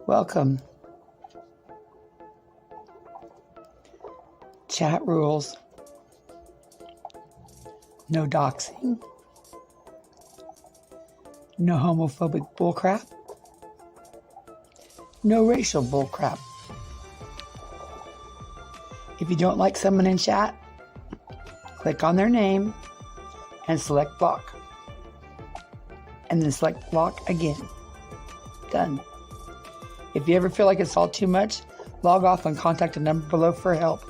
Welcome. Chat rules. No doxing. No homophobic bullcrap. No racial bullcrap. If you don't like someone in chat, click on their name and select block. And then select block again. Done. If you ever feel like it's all too much, log off and contact the number below for help.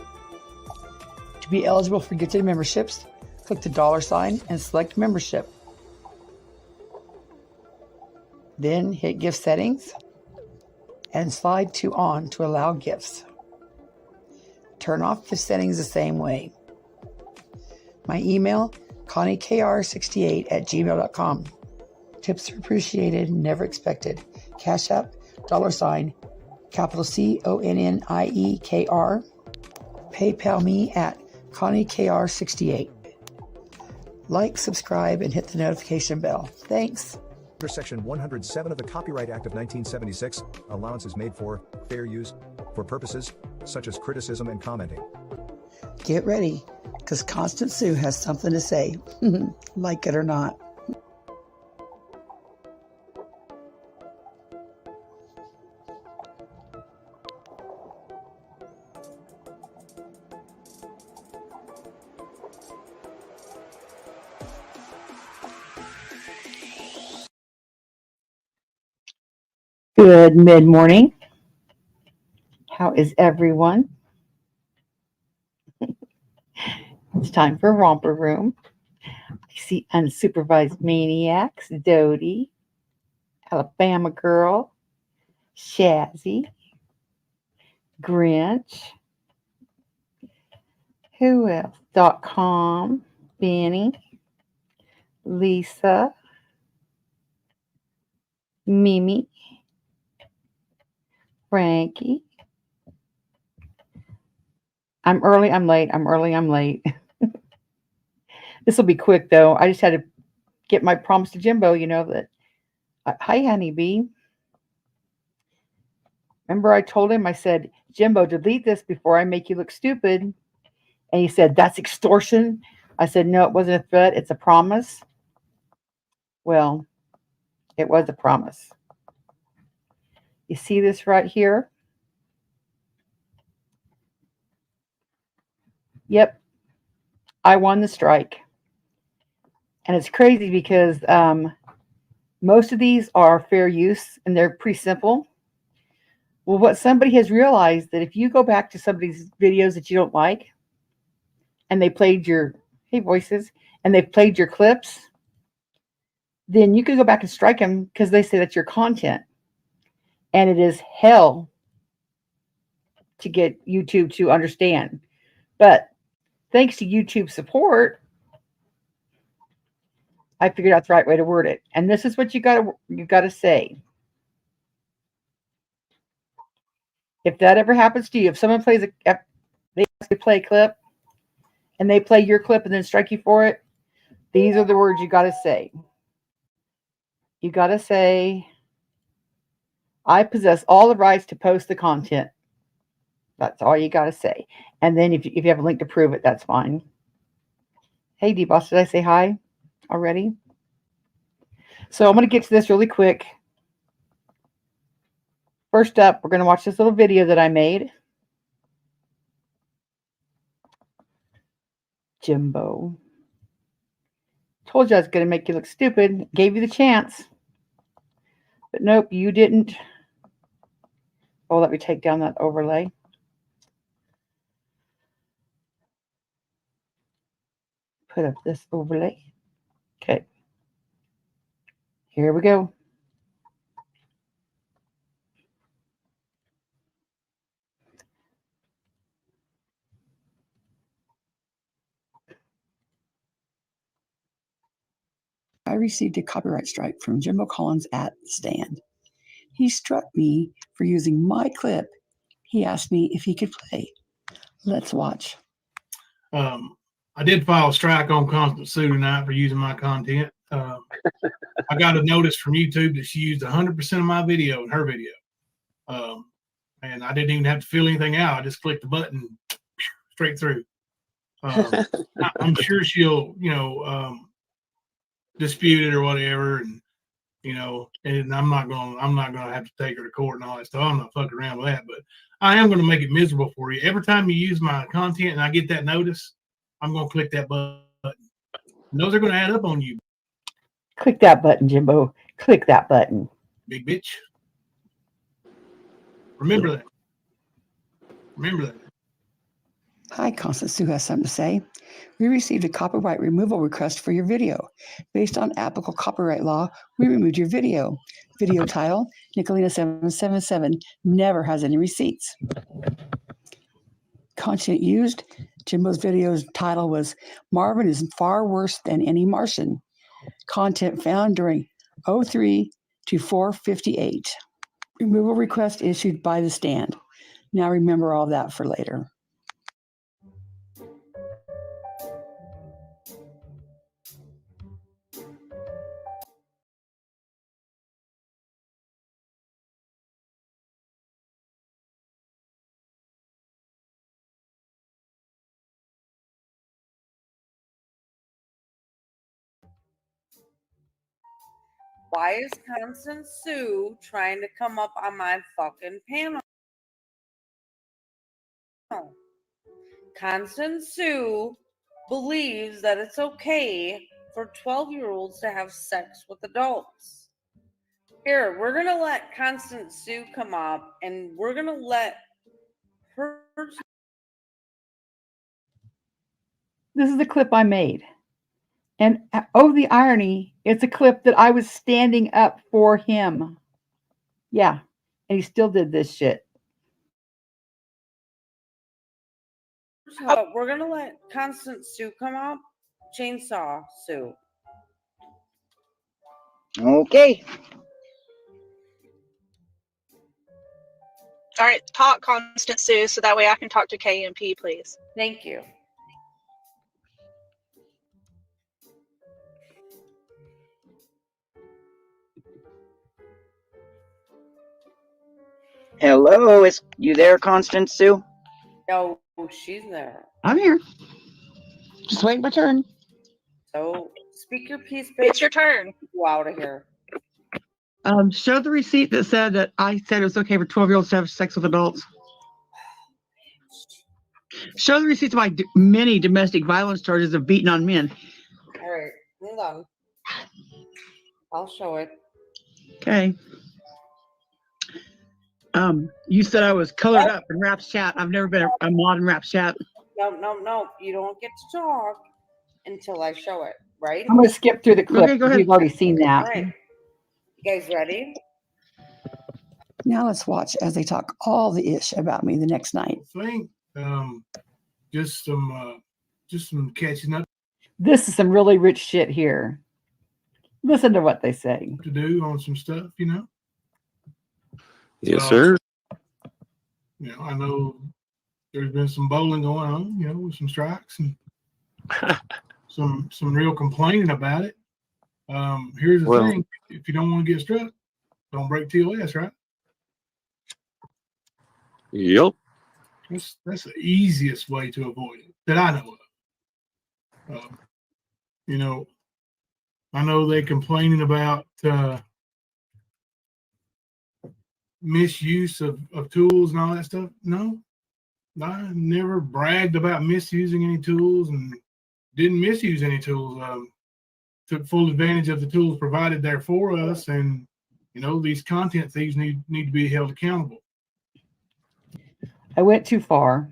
To be eligible for gifted memberships, click the $sign and select membership. Then hit gift settings and slide to on to allow gifts. Turn off gift settings the same way. My email, ConnieKR68@gmail.com. Tips are appreciated, never expected. Cash App, $sign, capital CONNIEKR. PayPal me at ConnieKR68. Like, subscribe, and hit the notification bell. Thanks. Under Section 107 of the Copyright Act of 1976, allowance is made for fair use for purposes such as criticism and commenting. Get ready, because Constance Sue has something to say, like it or not. Good mid-morning. How is everyone? It's time for Romper Room. I see unsupervised maniacs, Dodie, Alabama Girl, Shazzy, Grinch. Who else? .com, Benny, Lisa, Mimi, Frankie. I'm early, I'm late. I'm early, I'm late. This will be quick, though. I just had to get my promise to Jimbo, that. Hi, honeybee. Remember I told him, I said, Jimbo, delete this before I make you look stupid. And he said, that's extortion. I said, no, it wasn't a threat. It's a promise. Well, it was a promise. You see this right here? Yep. I won the strike. And it's crazy because most of these are fair use and they're pretty simple. Well, what somebody has realized that if you go back to somebody's videos that you don't like and they played your, hey voices, and they've played your clips, then you can go back and strike them because they say that's your content. And it is hell to get YouTube to understand. But thanks to YouTube support, I figured out the right way to word it. And this is what you gotta say. If that ever happens to you, if someone plays they ask you to play a clip and they play your clip and then strike you for it, these are the words you gotta say. You gotta say, I possess all the rights to post the content. That's all you got to say. And then if you have a link to prove it, that's fine. Hey, D-Boss, did I say hi already? So I'm going to get to this really quick. First up, we're going to watch this little video that I made. Jimbo. Told you I was going to make you look stupid. Gave you the chance. But nope, you didn't. Oh, let me take down that overlay. Put up this overlay. Okay. Here we go. I received a copyright strike from Jimbo Collins at the stand. He struck me for using my clip. He asked me if he could play. Let's watch. I did file a strike on Constance Sue tonight for using my content. I got a notice from YouTube that she used 100% of my video in her video. And I didn't even have to fill anything out. I just clicked the button straight through. I'm sure she'll, dispute it or whatever, and and I'm not gonna have to take her to court and all that stuff. I'm not fucking around with that, but I am gonna make it miserable for you. Every time you use my content and I get that notice, I'm gonna click that button. And those are gonna add up on you, Click that button, Jimbo. Click that button. big bitch. Remember that. Remember that. Hi, Constance Sue has something to say. We received a copyright removal request for your video. Based on applicable copyright law, we removed your video. Video title, Nicolina777, never has any receipts. Content used, Jimbo's video's title was Marvin is far worse than any Martian. Content found during 03 to 4:58. Removal request issued by the stand. Now remember all that for later. Why is Constance Sue trying to come up on my fucking panel? Constance Sue believes that it's okay for 12-year-olds to have sex with adults. Here, we're going to let Constance Sue come up and we're going to let her. This is the clip I made. And oh, the irony, it's a clip that I was standing up for him. Yeah. And he still did this shit. We're going to let Constance Sue come up. Chainsaw Sue. Okay. All right, talk, Constance Sue, so that way I can talk to KMP, please. Thank you. Hello, is you there, Constance Sue? No, she's there. I'm here. Just waiting my turn. So speak your piece, bitch. It's your turn. Go out of here. Show the receipt that said that I said it was okay for 12-year-olds to have sex with adults. Show the receipts of my many domestic violence charges of beating on men. All right, hold on. I'll show it. Okay. You said I was colored up in Rap's chat. I've never been a mod in Rap's chat. No. You don't get to talk until I show it, right? I'm going to skip through the clip. Okay, go ahead. You've already seen All that. right. You guys ready? Now let's watch as they talk all the ish about me the next night. I think just some catching up This is some really rich shit here. Listen to what they say. to do on some stuff, Yes, sir. I know there's been some bowling going on, with some strikes and some real complaining about it. Here's the thing: if you don't want to get struck, don't break TOS, right? Yep. That's the easiest way to avoid it that I know of. I know they complaining about misuse of tools and all that stuff. No, I never bragged about misusing any tools and didn't misuse any tools. Took full advantage of the tools provided there for us, and these content thieves need to be held accountable. I went too far.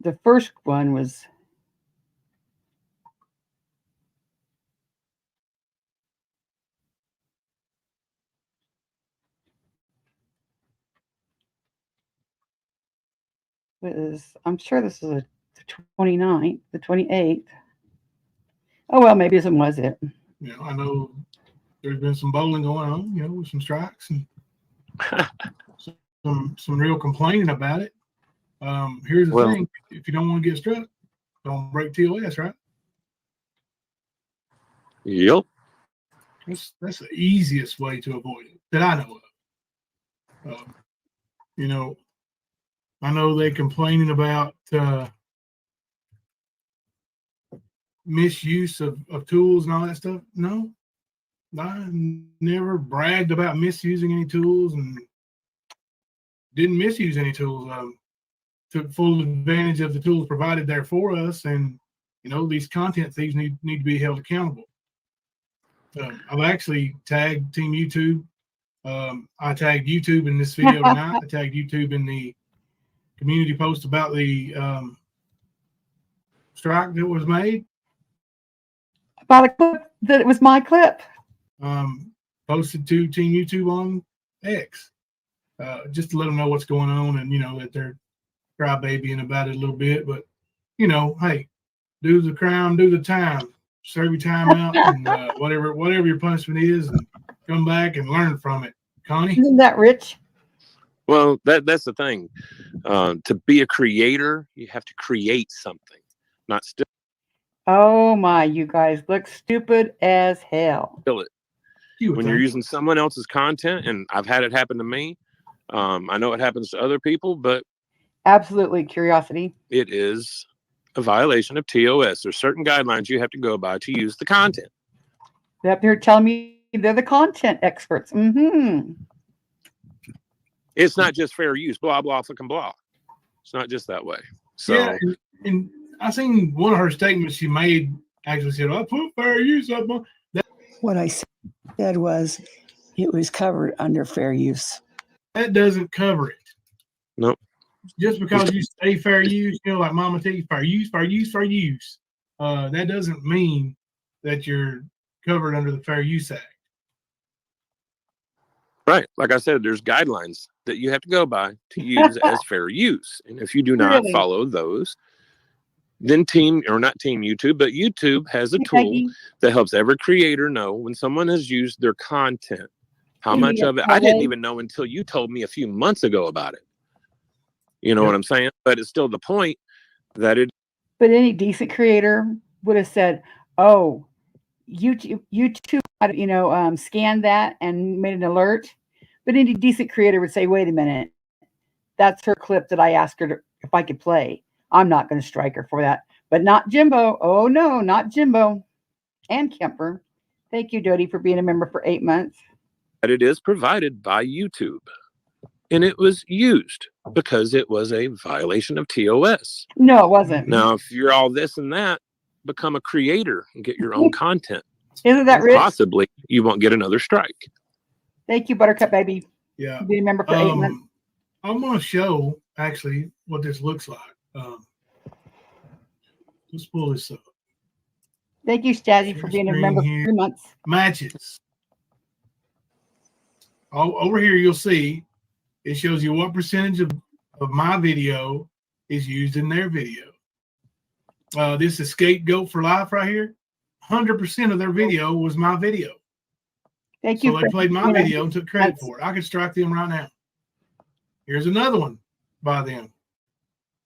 The first one was I'm sure this is the 29th, the 28th. Oh, well, maybe this one was it. I know there's been some bowling going on, with some strikes and some real complaining about it. Here's the thing: if you don't want to get struck, don't break TOS, right? Yep. That's the easiest way to avoid it that I know of. You know, I know they complaining about misuse of tools and all that stuff. No, I never bragged about misusing any tools and didn't misuse any tools. Took full advantage of the tools provided there for us, and these content thieves need to be held accountable. I've actually tagged Team YouTube. I tagged YouTube in this video tonight. I tagged YouTube in the community post about the strike that was made. About a clip that it was my clip. Posted to Team YouTube on X, just to let them know what's going on, and that they're crybabying about it a little bit. But hey, do the crime, do the time, serve your time out, and whatever your punishment is, and come back and learn from it. Connie, isn't that rich? Well, that's the thing. To be a creator, you have to create something, not still. Oh my, you guys look stupid as hell. Still it. When you're using someone else's content, and I've had it happen to me. I know it happens to other people, but absolutely curiosity. It is a violation of TOS. There's certain guidelines you have to go by to use the content. They're telling me they're the content experts. Mm-hmm. It's not just fair use, blah, blah, fucking blah. It's not just that way. So, yeah, and I seen one of her statements she made actually said, I put fair use up on that. What I said was it was covered under fair use. That doesn't cover it. Nope. Just because you say fair use, like Mama T, fair use, fair use, fair use, that doesn't mean that you're covered under the Fair Use Act. Right. Like I said, there's guidelines that you have to go by to use as fair use. And if you do not follow those, then not Team YouTube, but YouTube has a tool that helps every creator know when someone has used their content, how much of it. I didn't even know until you told me a few months ago about it. You know what I'm saying? But it's still the point that it. But any decent creator would have said, oh, YouTube, scanned that and made an alert. But any decent creator would say, wait a minute, that's her clip that I asked her if I could play. I'm not going to strike her for that. But not Jimbo. Oh, no, not Jimbo. And Kemper. Thank you, Dodie, for being a member for 8 months. That it is provided by YouTube. And it was used because it was a violation of TOS. No, it wasn't. Now, if you're all this and that, become a creator and get your own content. Isn't that rich? Possibly you won't get another strike. Thank you, Buttercup Baby. Yeah. Being a member for 8 months. I'm going to show actually what this looks like. Let's pull this up. Thank you, Stazzy, for being a member for 3 months. Matches. Over here, you'll see it shows you what percentage of my video is used in their video. This is Scapegoat for Life right here. 100% of their video was my video. Thank you. So they played my video and took credit for it. I could strike them right now. Here's another one by them.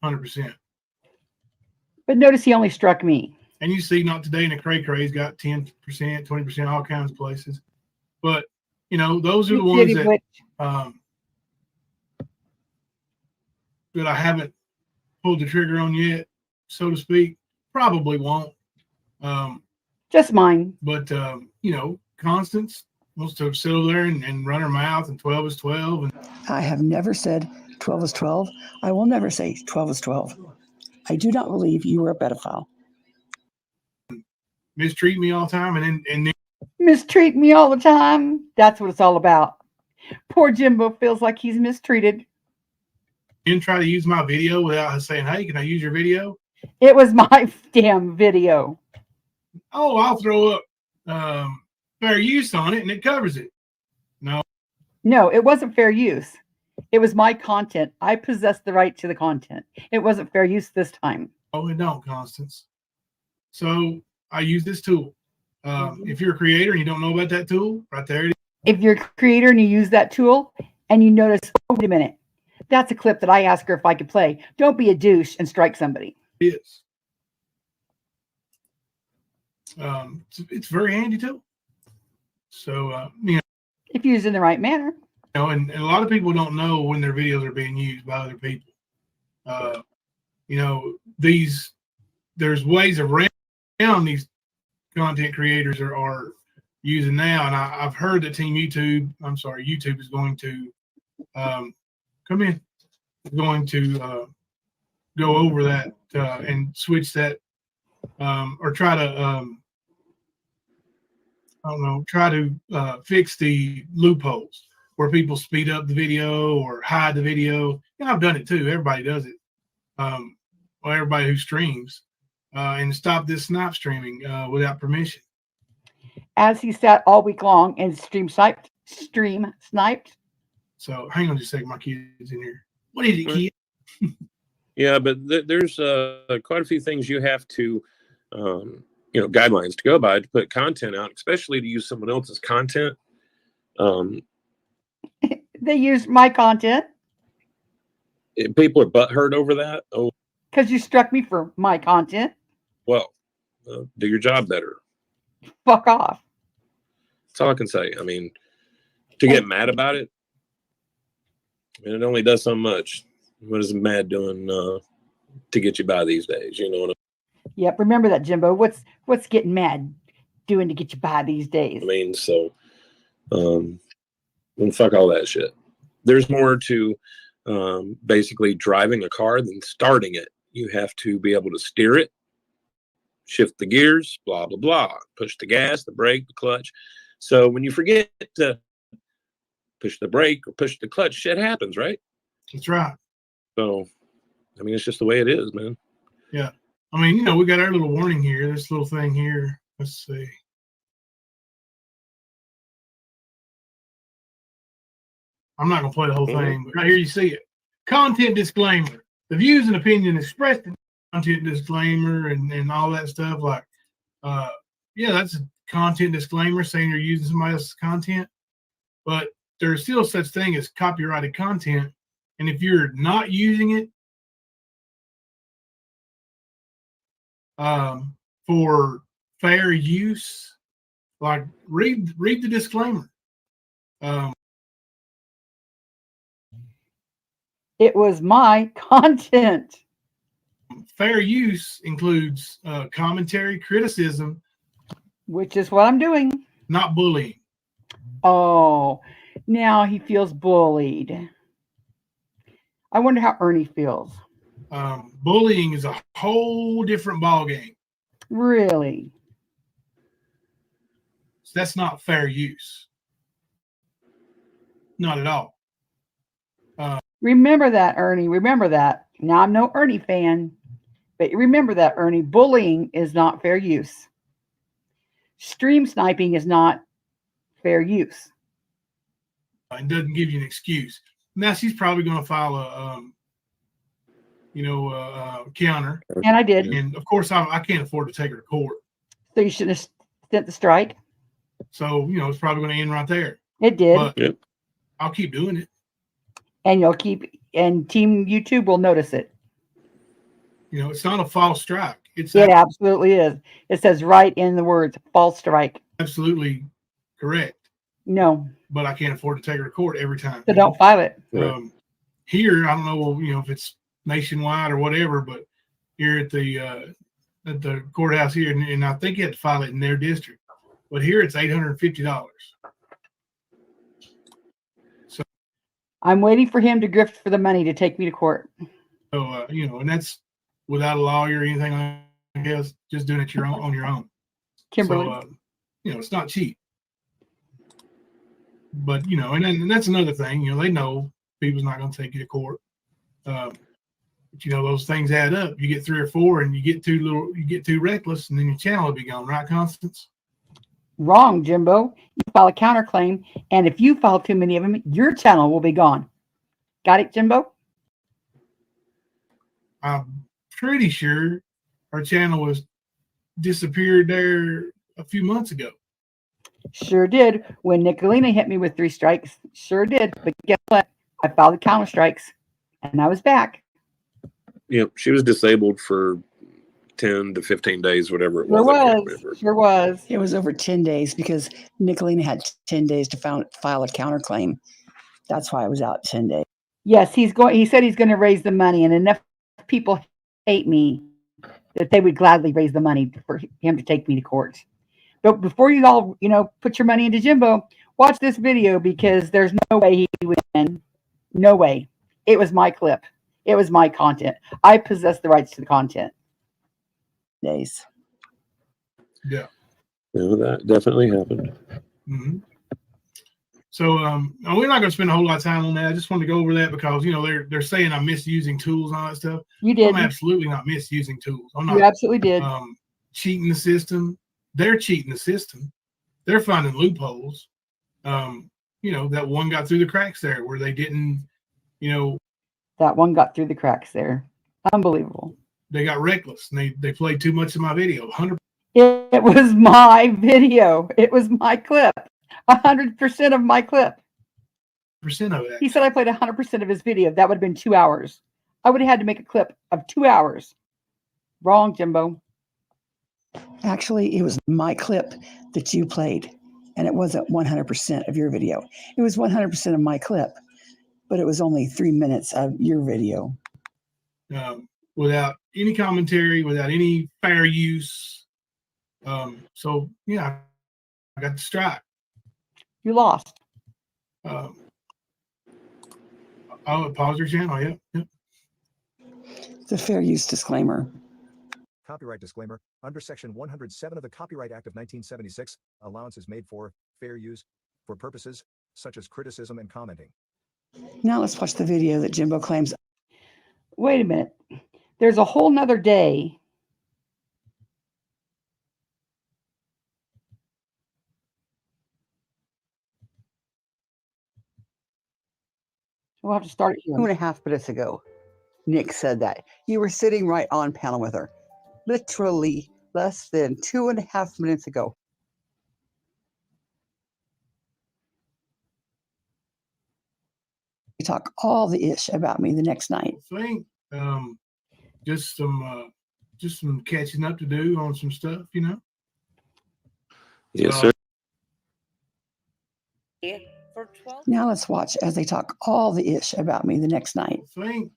100%. But notice he only struck me. And you see, Not Today and the Cray Cray's got 10%, 20%, all kinds of places. But, those are the ones that I haven't pulled the trigger on yet, so to speak. Probably won't. Just mine. But, Constance wants to sit over there and run her mouth, and 12 is 12. And I have never said 12 is 12. I will never say 12 is 12. I do not believe you are a pedophile. Mistreat me all the time, and then mistreat me all the time. That's what it's all about. Poor Jimbo feels like he's mistreated. And try to use my video without saying, hey, can I use your video? It was my damn video. Oh, I'll throw up fair use on it and it covers it. No, it wasn't fair use. It was my content. I possessed the right to the content. It wasn't fair use this time. Oh, it don't, Constance. So I use this tool. If you're a creator and you don't know about that tool, right there it is. If you're a creator and you use that tool and you notice, oh, wait a minute, that's a clip that I asked her if I could play. Don't be a douche and strike somebody. It is. It's a very handy tool. So, if used in the right manner. and a lot of people don't know when their videos are being used by other people. There's ways around these content creators are using now, and I've heard that YouTube is going to go over that and switch that, or try to fix the loopholes where people speed up the video or hide the video. I've done it too. Everybody does it. Everybody who streams, and stop this snipe streaming without permission. As he sat all week long and stream sniped. So hang on just a second, my kid's in here. What is it, kid? Yeah, but there's quite a few things you have to, guidelines to go by to put content out, especially to use someone else's content. They use my content. People are butthurt over that. Oh, because you struck me for my content. Well, do your job better. Fuck off. That's all I can say. I mean, to get mad about it, and it only does so much. What is mad doing to get you by these days? You know what I mean? Yep. Remember that, Jimbo. What's getting mad doing to get you by these days? I mean, so fuck all that shit. There's more to basically driving a car than starting it. You have to be able to steer it, shift the gears, blah, blah, blah, push the gas, the brake, the clutch. So when you forget to push the brake or push the clutch, shit happens, right? That's right. So, I mean, it's just the way it is, man. Yeah. I mean, we got our little warning here. This little thing here. Let's see. I'm not going to play the whole thing, but right here you see it. Content disclaimer. The views and opinion expressed in content disclaimer and all that stuff. Like, that's a content disclaimer saying you're using somebody else's content. But there's still such thing as copyrighted content. And if you're not using it for fair use, like read the disclaimer. It was my content. Fair use includes commentary, criticism, which is what I'm doing. Not bullying. Oh, now he feels bullied. I wonder how Ernie feels. Bullying is a whole different ballgame. Really? So that's not fair use. Not at all. Remember that, Ernie. Remember that. Now, I'm no Ernie fan, but remember that, Ernie. Bullying is not fair use. Stream sniping is not fair use. It doesn't give you an excuse. Now she's probably going to file a counter. And I did. And of course, I can't afford to take her to court. So you shouldn't have sent the strike. So it's probably going to end right there. It did. But I'll keep doing it. And and Team YouTube will notice it. It's not a false strike. It absolutely is. It says right in the words, false strike. Absolutely correct. No. But I can't afford to take her to court every time. So don't file it. Here, I don't know, if it's nationwide or whatever, but here at the courthouse here, and I think you have to file it in their district. But here it's $850. So I'm waiting for him to grift for the money to take me to court. So and that's without a lawyer or anything, I guess, just doing it on your own. Kimberly. So, it's not cheap. But and that's another thing. They know people's not going to take you to court. But those things add up. You get 3 or 4, and you get too reckless, and then your channel will be gone, right, Constance? Wrong, Jimbo. You file a counterclaim, and if you file too many of them, your channel will be gone. Got it, Jimbo? I'm pretty sure our channel was disappeared there a few months ago. Sure did. When Nicolina hit me with 3 strikes, sure did. But guess what? I filed the counter strikes, and I was back. Yep, she was disabled for 10 to 15 days, whatever it was. Sure was. It was over 10 days because Nicolina had 10 days to file a counterclaim. That's why I was out 10 days. Yes, he said he's going to raise the money, and enough people hate me that they would gladly raise the money for him to take me to court. But before you all, put your money into Jimbo, watch this video because there's no way he would win. No way. It was my clip. It was my content. I possess the rights to the content. Days. Yeah. No, that definitely happened. Mm-hmm. So we're not going to spend a whole lot of time on that. I just wanted to go over that because they're saying I'm misusing tools and all that stuff. You did. I'm absolutely not misusing tools. I'm not. You absolutely did. Cheating the system. They're cheating the system. They're finding loopholes. That one got through the cracks there where they didn't. That one got through the cracks there. Unbelievable. They got reckless and they played too much of my video. 100%. It was my video. It was my clip. 100% of my clip. Percent of it. He said I played 100% of his video. That would have been 2 hours. I would have had to make a clip of 2 hours. Wrong, Jimbo. Actually, it was my clip that you played, and it wasn't 100% of your video. It was 100% of my clip, but it was only 3 minutes of your video. Without any commentary, without any fair use. So, yeah, I got the strike. You lost. Pause your channel. Yep. The fair use disclaimer. Copyright disclaimer. Under Section 107 of the Copyright Act of 1976, allowance is made for fair use for purposes such as criticism and commenting. Now let's watch the video that Jimbo claims. Wait a minute. There's a whole nother day. We'll have to start it here. 2.5 minutes ago, Nick said that. You were sitting right on panel with her. Literally less than 2.5 minutes ago. You talk all the ish about me the next night. I think just some catching up to do on some stuff, Yes, sir. For 12. Now let's watch as they talk all the ish about me the next night. I think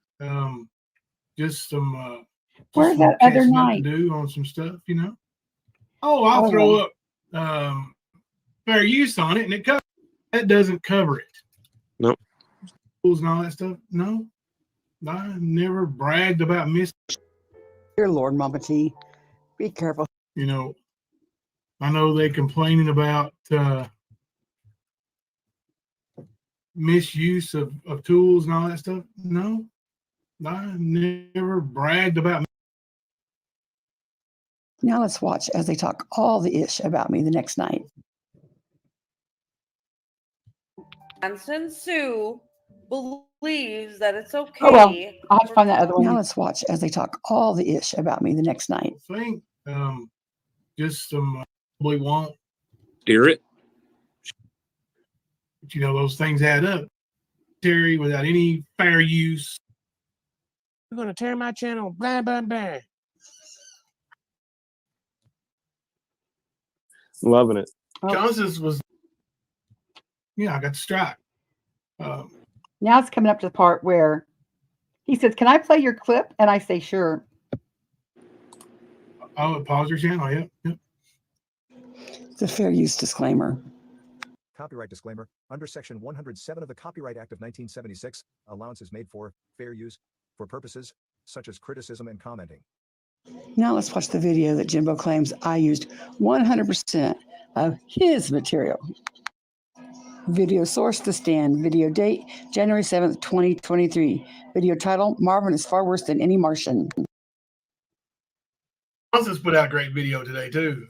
just some Where's some that other catching up night? to do on some stuff, I'll throw up fair use on it, and that doesn't cover it. Nope. Tools and all that stuff. No, I never bragged about Dear Lord, Mama T, be careful. I know they complaining about misuse of tools and all that stuff. No, I never bragged about. Now let's watch as they talk all the ish about me the next night. Constance Sue believes that it's okay. Oh, well, I'll have to find that other one. Now let's watch as they talk all the ish about me the next night. I think just some probably won't. Hear it. But those things add up. Terry, without any fair use. You're gonna tear my channel. Blah blah blah. Loving it. Constance was. Yeah, I got the strike. Now it's coming up to the part where he says, "Can I play your clip?" And I say, "Sure." Pause your channel. Yep. The fair use disclaimer. Copyright disclaimer. Under Section 107 of the Copyright Act of 1976, allowance is made for fair use for purposes such as criticism and commenting. Now let's watch the video that Jimbo claims I used 100% of his material. Video source, The Stand. Video date, January 7th, 2023. Video title, Marvin is far worse than any Martian. Constance put out a great video today, too.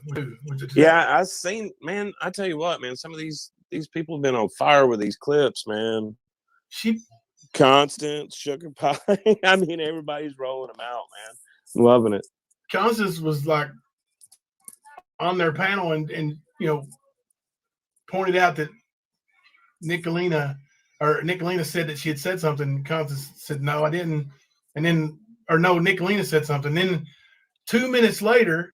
Yeah, I seen, man, I tell you what, man, some of these people have been on fire with these clips, man. Constance, Sugar Pie. I mean, everybody's rolling them out, man. Loving it. Constance was like on their panel and pointed out that Nicolina said that she had said something. Constance said, "No, I didn't." And then, Nicolina said something. Then 2 minutes later.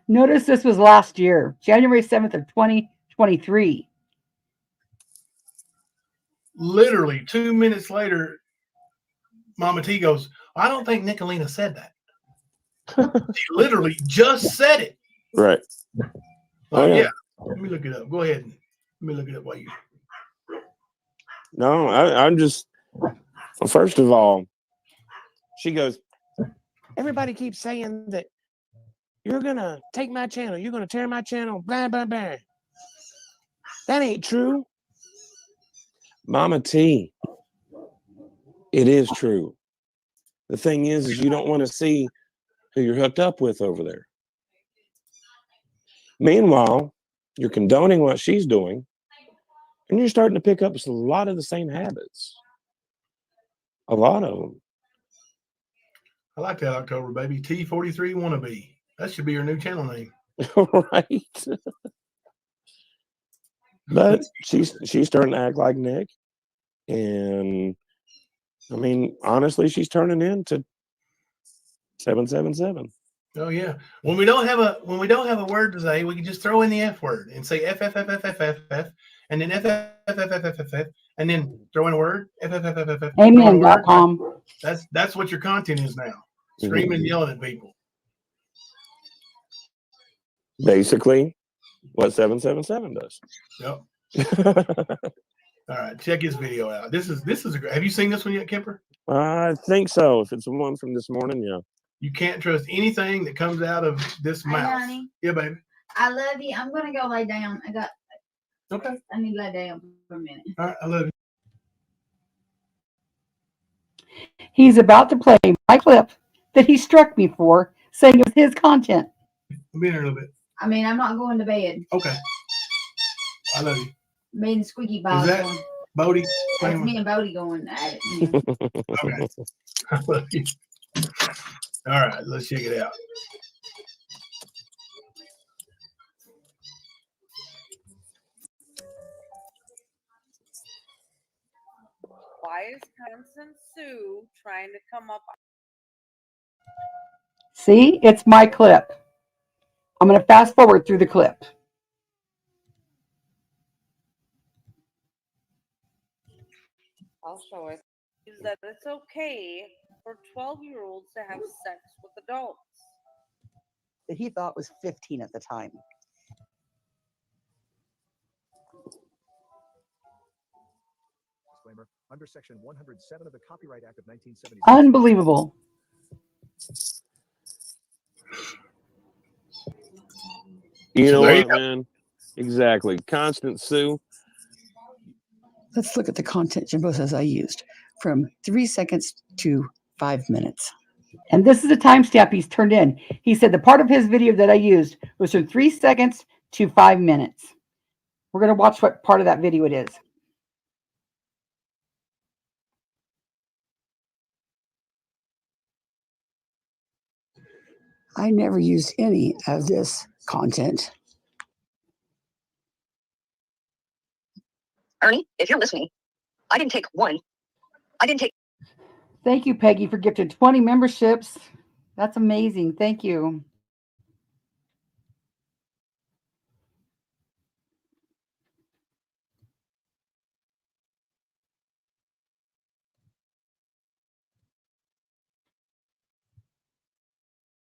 Notice this was last year, January 7th of 2023. literally 2 minutes later, Mama T goes, I don't think Nicolina said that. She literally just said it. Right. Yeah. Let me look it up. Go ahead. Let me look it up while you. No, I'm just. Well, first of all, she goes, everybody keeps saying that you're going to take my channel. You're going to tear my channel. Blah, blah, blah. That ain't true. Mama T, it is true. The thing is you don't want to see who you're hooked up with over there. Meanwhile, you're condoning what she's doing, and you're starting to pick up a lot of the same habits. A lot of them. I like that, October baby. T43 wannabe. That should be your new channel name. Right. But she's starting to act like Nick. And I mean, honestly, she's turning into 777. Oh yeah. When we don't have a word to say, we can just throw in the F word and say F F F F F F F and then F F F F F F F and then throw in a word F F F F F F. Amen.com. That's what your content is now. Screaming and yelling at people. Basically, what 777 does. Yep. All right, check his video out. This is a great. Have you seen this one yet, Kemper? I think so. If it's the one from this morning, yeah. You can't trust anything that comes out of this mouth. Honey, yeah, baby. I love you. I'm gonna go lay down. Okay. I need to lay down for a minute. All right, I love you. He's about to play my clip that he struck me for, saying it was his content. I'll be there a little bit. I mean, I'm not going to bed. Okay. I love you. Me and Squeaky Bob. Is that Bodie? That's me and Bodie going at it. Okay. I love you. All right, let's check it out. Why is Constance Sue trying to come up? See, it's my clip. I'm going to fast forward through the clip. I'll show it. Is that it's okay for 12-year-olds to have sex with adults? That he thought was 15 at the time. Disclaimer. Under Section 107 of the Copyright Act of 1976. Unbelievable. You know what, man? Exactly. Constance Sue. Let's look at the content Jimbo says I used from 3 seconds to 5 minutes. And this is a timestamp he's turned in. He said the part of his video that I used was from 3 seconds to 5 minutes. We're going to watch what part of that video it is. I never used any of this content. Ernie, if you're listening, I didn't take one. I didn't take. Thank you, Peggy, for gifting 20 memberships. That's amazing. Thank you.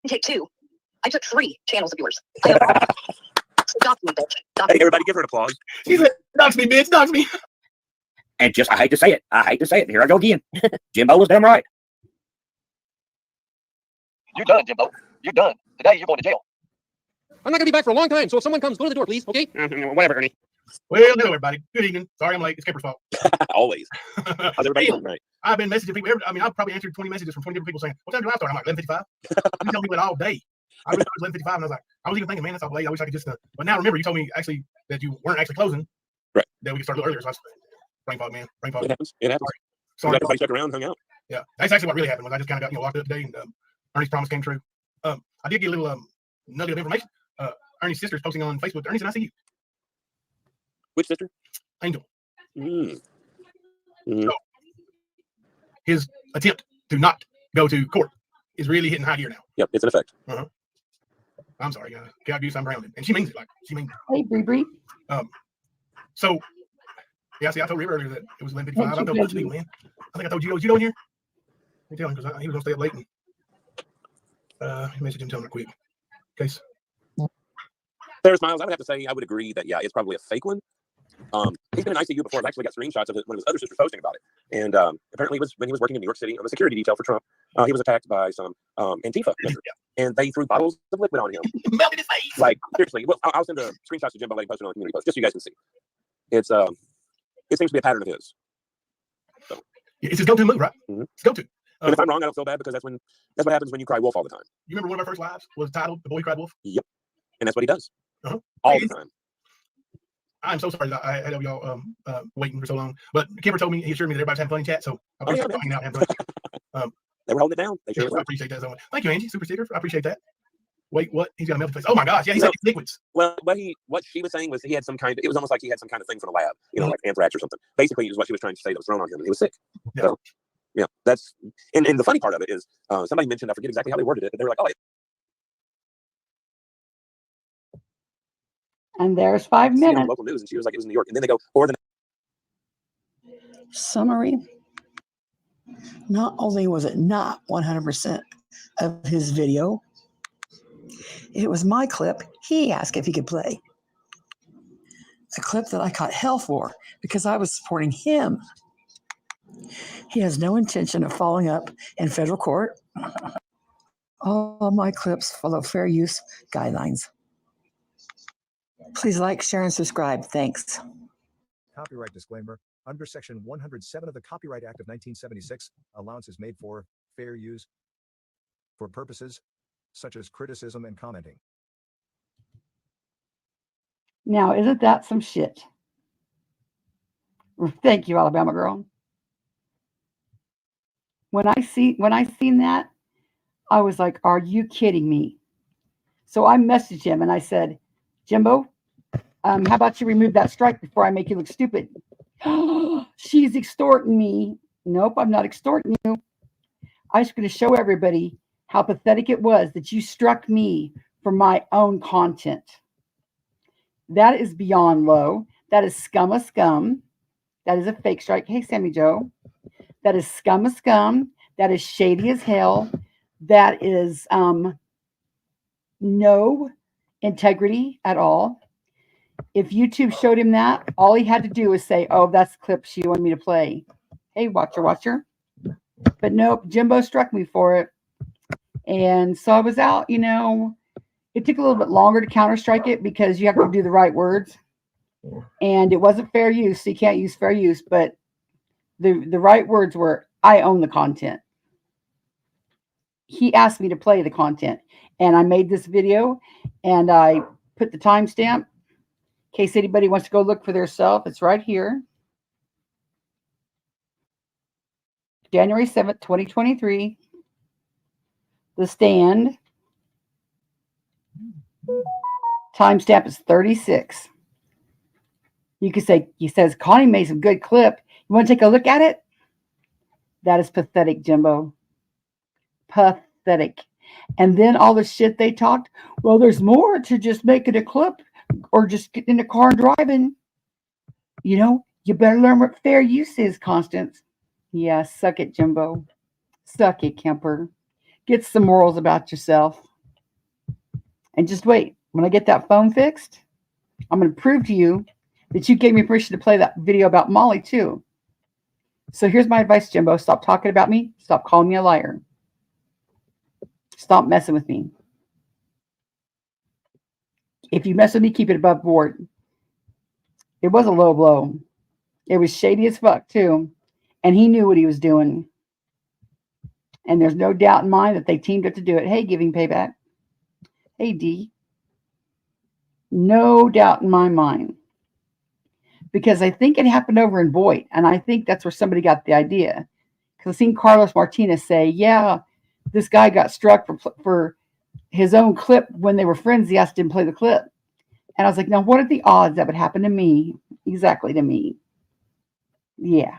Take two. I took 3 channels of yours. Hey, everybody give her an applause. She said, dox me, bitch, dox me. And just, I hate to say it. Here I go again. Jimbo was damn right. You're done, Jimbo. You're done. Today you're going to jail. I'm not going to be back for a long time, so if someone comes, go to the door, please, okay? Whatever, Ernie. Well, hello, everybody. Good evening. Sorry I'm late. It's Kemper's fault. Always. How's everybody doing tonight? I've been messaging people. I mean, I've probably answered 20 messages from 20 different people saying, what time do I start? I'm like, 11:55. You tell people it all day. I really started 11:55, and I was like, I was even thinking, man, that's all late. I wish I could just. But now remember, you told me actually that you weren't actually closing. Right. That we could start a little earlier. So I was brain fog, man. Brain fog. It happens. It happens. Sorry. Everybody stuck around, hung out. Yeah, that's actually what really happened. Was I just kind of got locked up today, and Ernie's promise came true. I did get a little nugget of information. Ernie's sister is posting on Facebook. Ernie said, I see you. Which sister? Angel. So, his attempt to not go to court is really hitting high gear now. Yep, it's in effect. I'm sorry, guys. Cat abuse, I'm grounded. And she means it. Like, she means it. Hey, Bree Bree. So, Yeah, see, I told River earlier that it was 11:55. I Thank told you, Steve, baby. man. I think I told Judo. Is Judo in here? Let me tell him because he was gonna stay up late. And, message him, tell him quick. Case. Sarah Smiles, I would have to say I would agree that it's probably a fake one. He's been in ICU before. I've actually got screenshots of it, one of his other sisters posting about it. And apparently, when he was working in New York City on the security detail for Trump, he was attacked by some Antifa members, and they threw bottles of liquid on him. Melted his face. Like seriously, well, I'll send the screenshots to Jimbo, posted on the community post, just so you guys can see. It's it seems to be a pattern of his. So. It's his go-to move, right? Mm-hmm. It's go-to. And if I'm wrong, I don't feel bad because that's what happens when you cry wolf all the time. You remember one of our first lives was titled "The Boy Cried Wolf"? Yep, and that's what he does all the time. I'm so sorry that I had y'all waiting for so long. But Kipper told me, he assured me that everybody's having fun in chat, so I'll be hanging out and having fun. They were holding it down. They sure I appreciate that so much. Thank you, Angie, super sticker. I appreciate that. Wait, what? He's got a melted face. Oh my gosh, yeah, he said liquids. Well, what she was saying was he had some kind of, it was almost like he had some kind of thing from the lab, like anthrax or something. Basically, it was what she was trying to say that was thrown on him, and he was sick. Yeah. So, yeah, that's, and the funny part of it is somebody mentioned, I forget exactly how they worded it, but they were like, oh, and there's 5 on minutes. local news, and she was like, it was in New York, and then they go, or the Summary. Not only was it not 100% of his video, it was my clip he asked if he could play. A clip that I caught hell for because I was supporting him. He has no intention of following up in federal court. All of my clips follow fair use guidelines. Please like, share, and subscribe. Thanks. Copyright disclaimer. Under Section 107 of the Copyright Act of 1976, allowance is made for fair use for purposes such as criticism and commenting. Now, isn't that some shit? Thank you, Alabama girl. When I seen that, I was like, are you kidding me? So I messaged him and I said, Jimbo, how about you remove that strike before I make you look stupid? She's extorting me. Nope, I'm not extorting you. I was going to show everybody how pathetic it was that you struck me for my own content. That is beyond low. That is scum of scum. That is a fake strike. Hey, Sammy Joe. That is scum of scum. That is shady as hell. That is no integrity at all. If YouTube showed him that, all he had to do was say, oh, that's the clip she wanted me to play. Hey, watcher. But nope, Jimbo struck me for it. And so I was out, it took a little bit longer to counter-strike it because you have to do the right words. And it wasn't fair use, so you can't use fair use. But the right words were, I own the content. He asked me to play the content. And I made this video, and I put the timestamp. In case anybody wants to go look for themselves, it's right here. January 7th, 2023. The Stand. Timestamp is 36. You could say, he says, Connie made some good clip. You want to take a look at it? That is pathetic, Jimbo. Pathetic. And then all the shit they talked. Well, there's more to just making a clip or just getting in the car and driving. You better learn what fair use is, Constance. Yeah, suck it, Jimbo. Suck it, Kemper. Get some morals about yourself. And just wait. When I get that phone fixed, I'm going to prove to you that you gave me permission to play that video about Molly, too. So here's my advice, Jimbo. Stop talking about me. Stop calling me a liar. Stop messing with me. If you mess with me, keep it above board. It was a low blow. It was shady as fuck, too. And he knew what he was doing. And there's no doubt in mind that they teamed up to do it. Hey, Giving Payback. Hey, D. No doubt in my mind. Because I think it happened over in Boyd. And I think that's where somebody got the idea. Because I've seen Carlos Martinez say, yeah, this guy got struck for his own clip when they were friends. He asked him to play the clip. And I was like, now, what are the odds that would happen to me? Exactly to me. Yeah.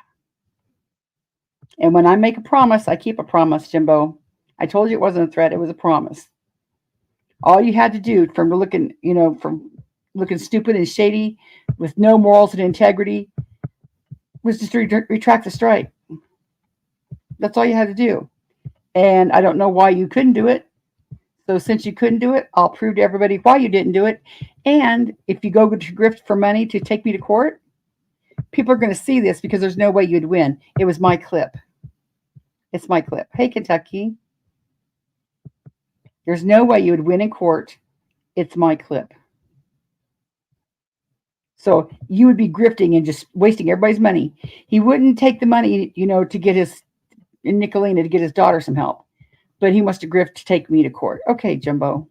And when I make a promise, I keep a promise, Jimbo. I told you it wasn't a threat. It was a promise. All you had to do from looking stupid and shady with no morals and integrity, was just retract the strike. That's all you had to do. And I don't know why you couldn't do it. So since you couldn't do it, I'll prove to everybody why you didn't do it. And if you go to grift for money to take me to court, people are going to see this because there's no way you'd win. It was my clip. It's my clip. Hey, Kentucky. There's no way you would win in court. It's my clip. So you would be grifting and just wasting everybody's money. He wouldn't take the money, to get his in Nicolina to get his daughter some help. But he wants to grift to take me to court. Okay, Jimbo.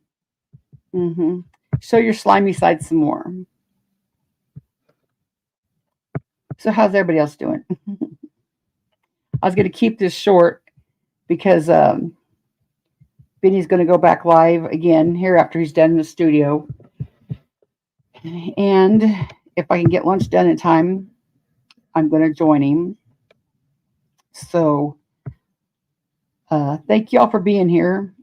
Show your slimy side some more. So how's everybody else doing? I was going to keep this short because Benny's going to go back live again here after he's done in the studio. And if I can get lunch done in time, I'm going to join him. So thank you all for being here.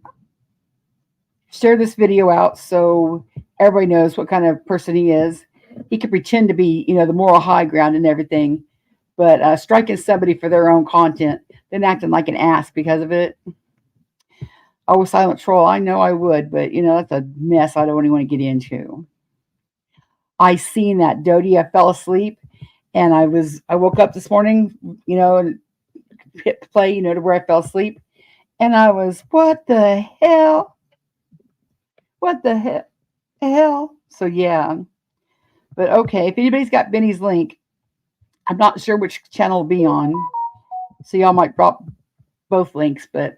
Share this video out so everybody knows what kind of person he is. He can pretend to be, the moral high ground and everything, but striking somebody for their own content, then acting like an ass because of it. Oh, silent troll, I know I would, but that's a mess I don't really want to get into. I seen that, Dodie. I fell asleep, and I woke up this morning, and hit play, to where I fell asleep, and I was, what the hell? What the hell? So yeah, but okay. If anybody's got Benny's link, I'm not sure which channel will be on, so y'all might drop both links. But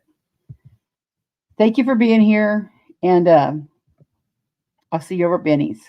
thank you for being here, and I'll see you over at Benny's.